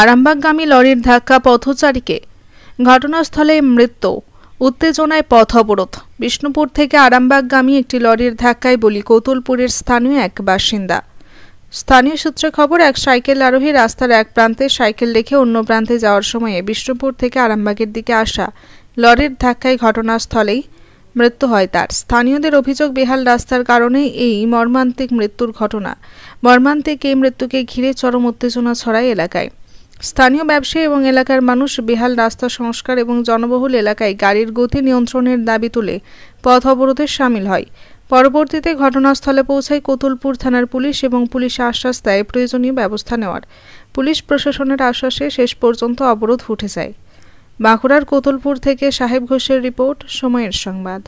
আরামবাগগামী লরির ধাক্কা পথচারীকে, ঘটনাস্থলে মৃত্যু। উত্তেজনায় পথ অবরোধ। বিষ্ণুপুর থেকে আরামবাগগামী একটি লরির ধাক্কায় বলি কৌতুলপুরের স্থানীয় এক বাসিন্দা। স্থানীয় সূত্রে খবর, এক সাইকেল আরোহী রাস্তার এক প্রান্তে সাইকেল রেখে অন্য প্রান্তে যাওয়ার সময়ে বিষ্ণুপুর থেকে আরামবাগের দিকে আসা লরির ধাক্কায় ঘটনাস্থলেই মৃত্যু হয় তার। স্থানীয়দের অভিযোগ, বেহাল রাস্তার কারণে এই মর্মান্তিক মৃত্যুর ঘটনা। মর্মান্তিক এই মৃত্যুকে ঘিরে চরম উত্তেজনা ছড়ায় এলাকায়। স্থানীয় ব্যবসায়ী এবং এলাকার মানুষ বেহাল রাস্তা সংস্কার এবং জনবহুল এলাকায় গাড়ির গতি নিয়ন্ত্রণের দাবি তুলে পথ অবরোধে সামিল হয়। পরবর্তীতে ঘটনাস্থলে পৌঁছায় কৌতুলপুর থানার পুলিশ এবং পুলিশ আশ্বাস দেয় প্রয়োজনীয় ব্যবস্থা নেওয়ার। পুলিশ প্রশাসনের আশ্বাসে শেষ পর্যন্ত অবরোধ উঠে যায়। বাঁকুড়ার কৌতুলপুর থেকে সাহেব ঘোষের রিপোর্ট, সময়ের সংবাদ।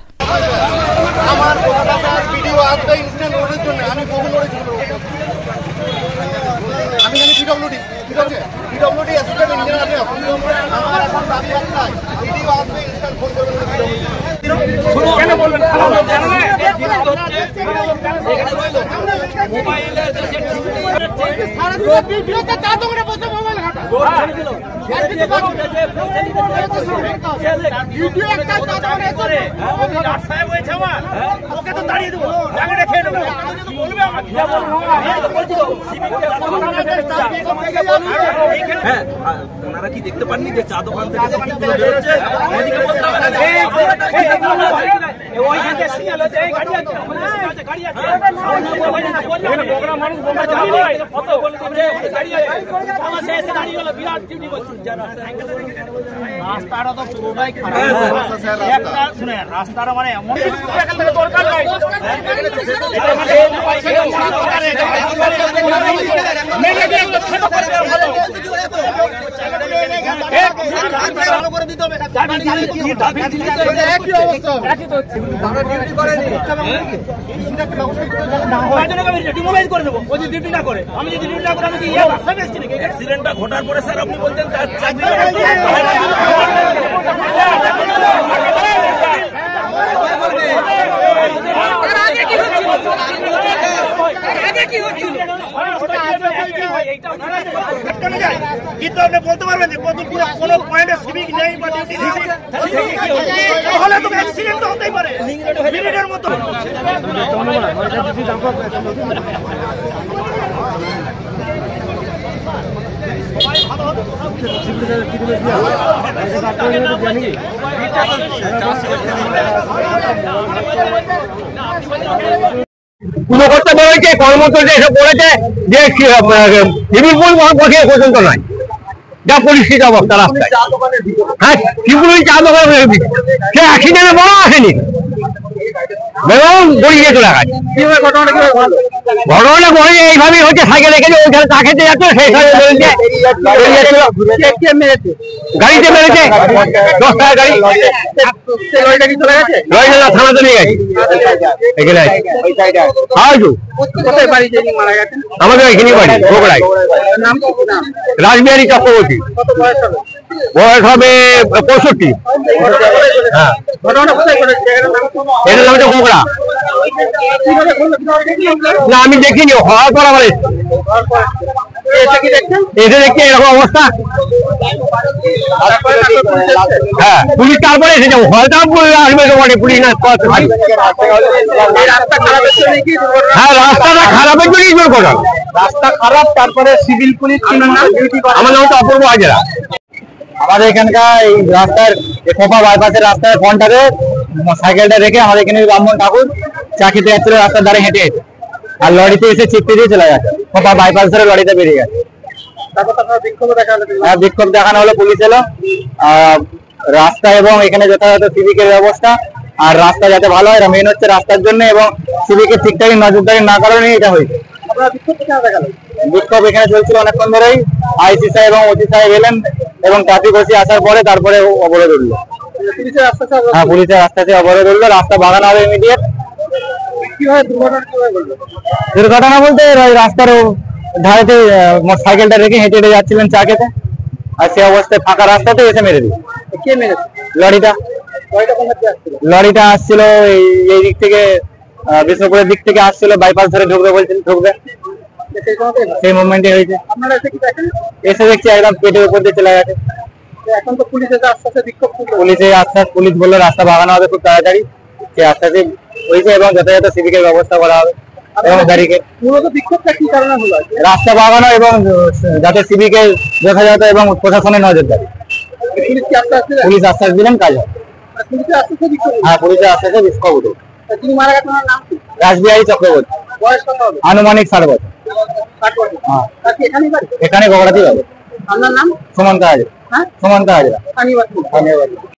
ওনারা কি দেখতে পাননি যে চা দোকান থেকে রাস্তাটা তো পুরোটাই খারাপ। রাস্তাটা মানে এমন দরকার নাই। ঘটার পরে স্যার আপনি বলতেন তার চাকরি কিন্তু আপনি বলতে পারবেন যে কতগুলো কোনো পয়েন্টে সিভিক নেই বা ডিউটি নেই, তাহলে তো অ্যাক্সিডেন্ট হতেই পারে মিনিটের মতো। পুজো করতে বলেছে, কর্মচারী এসে বলেছে যে সিভিল বসে পর্যন্ত নয়, যা পরিস্থিতি অবস্থা রাস্তায়। হ্যাঁ, শিবপুরি চা দোকানে সে অ্যাক্সিডেন্টে বড় আসেনি, বেরোন গড়িয়ে চলে গেছে। ঘটনাটা বলে এইভাবেই হচ্ছে, সাইকেল রেখেছে ওইখানে চা খেতে যাচ্ছে, সেই সাইকেল গাড়িতে মেরেছে, 10 টাকার গাড়ি। লরিটা থানাতে নিয়ে গেছে, এখানে আমাদের এখানে বাড়ি বগুড়ায়। রাসবিহারী চক্রবর্তী, বয়স হবে 65। হ্যাঁ, এটার নাম হচ্ছে বগুড়া। না আমি দেখিনি, হওয়ার পর আবার এসে দেখছি এরকম অবস্থা। হ্যাঁ, পুলিশ তারপরে এসে যাবো, হয়তো আসবে তো বটে, পুলিশ না। হ্যাঁ, রাস্তাটা খারাপের জন্যই দুর্ঘটনা। রাস্তা খারাপ, তারপরে সিভিল পুলিশ। আমার নাম হচ্ছে অপূর্ব হাজরা। আমাদের এখানকার এই রাস্তার খোপা বাইপাসের রাস্তার ফ্রন্টারে সাইকেলটা রেখে আমাদের এখানে ব্রাহ্মণ ঠাকুর চা খেতে যাচ্ছিল রাস্তার ধারে হেঁটে, আর লরিতে এসে চিপতে দিয়ে চলে গেছে। খোপা বাইপাস ধরে লরিতে বেরিয়ে গেছে। হ্যাঁ, বিক্ষোভ দেখানো হলো, পুলিশ এলো, রাস্তা এবং এখানে যথাযথ সিভিকের ব্যবস্থা, আর রাস্তা যাতে ভালো হয় মেন হচ্ছে রাস্তার জন্য, এবং সিভিকের ঠিকঠাক নজরদারি না কারণে এটা হয়েছে। বিক্ষোভ এখানে চলছিল অনেকক্ষণ ধরেই। আইসি সাহেব এবং ওসি সাহেব এলেন এবং ট্রাফিক ওসি আসার পরে তারপরে অবরোধ উঠলো। হ্যাঁ, পুলিশের রাস্তাতে অবরোধ উঠলো, রাস্তা বাগানো হবে ইমিডিয়েট। দুর্ঘটনা বলতে রাস্তার ধারেতে সাইকেলটা রেখে হেঁটে হেঁটে যাচ্ছিলেন চা খেতে, আর সে অবস্থায় ফাঁকা রাস্তাতে এসে মেরে দিল। কে মেরেছে? লরিটা। লরিটা আসছিল এই দিক থেকে, বিষ্ণুপুরের দিক থেকে আসছিল, বাইপাস ধরে ঢুকবে বলছেন, ঢুকবে। সেই মুভমেন্টে হয়েছে। আপনারা এসে কি দেখেন? এসে দেখছি একদম পেটের উপর দিয়ে চলে গেছে। এখন তো পুলিশের আস্তে আস্তে বিক্ষোভ করলো। পুলিশের আশ্বাস, পুলিশ বললো রাস্তা বাগানো হবে খুব তাড়াতাড়ি, সে আশ্বাসে হয়েছে এবং যথাযথ সিভিকের ব্যবস্থা করা হবে এবং ব্যারিকেড। মূলত বিক্ষোভটা কি কারণে হলো? রাস্তা বাগানো এবং যাতে সিভিকের যথাযথ এবং প্রশাসনের নজরদারি। পুলিশ কি আস্তে আস্তে পুলিশ আশ্বাস দিলেন কাজ হবে। পুলিশের আস্তে আস্তে বিক্ষোভ? হ্যাঁ, পুলিশের আশ্বাসে বিক্ষোভ উঠে। যিনি মারা গেছেন ওনার নাম কি? রাসবিহারী চক্রবর্তী, বয়স কত হবে? আনুমানিক 60 বছর। 60 বছর। হ্যাঁ, তাকে এখানেই বাড়ি? এখানে গড়াতেই হবে। আপনার নাম? সুমন্ত হাজরা। হ্যাঁ, সুমন্ত হাজরা। স্থানীয় বাসিন্দা। ধন্যবাদ।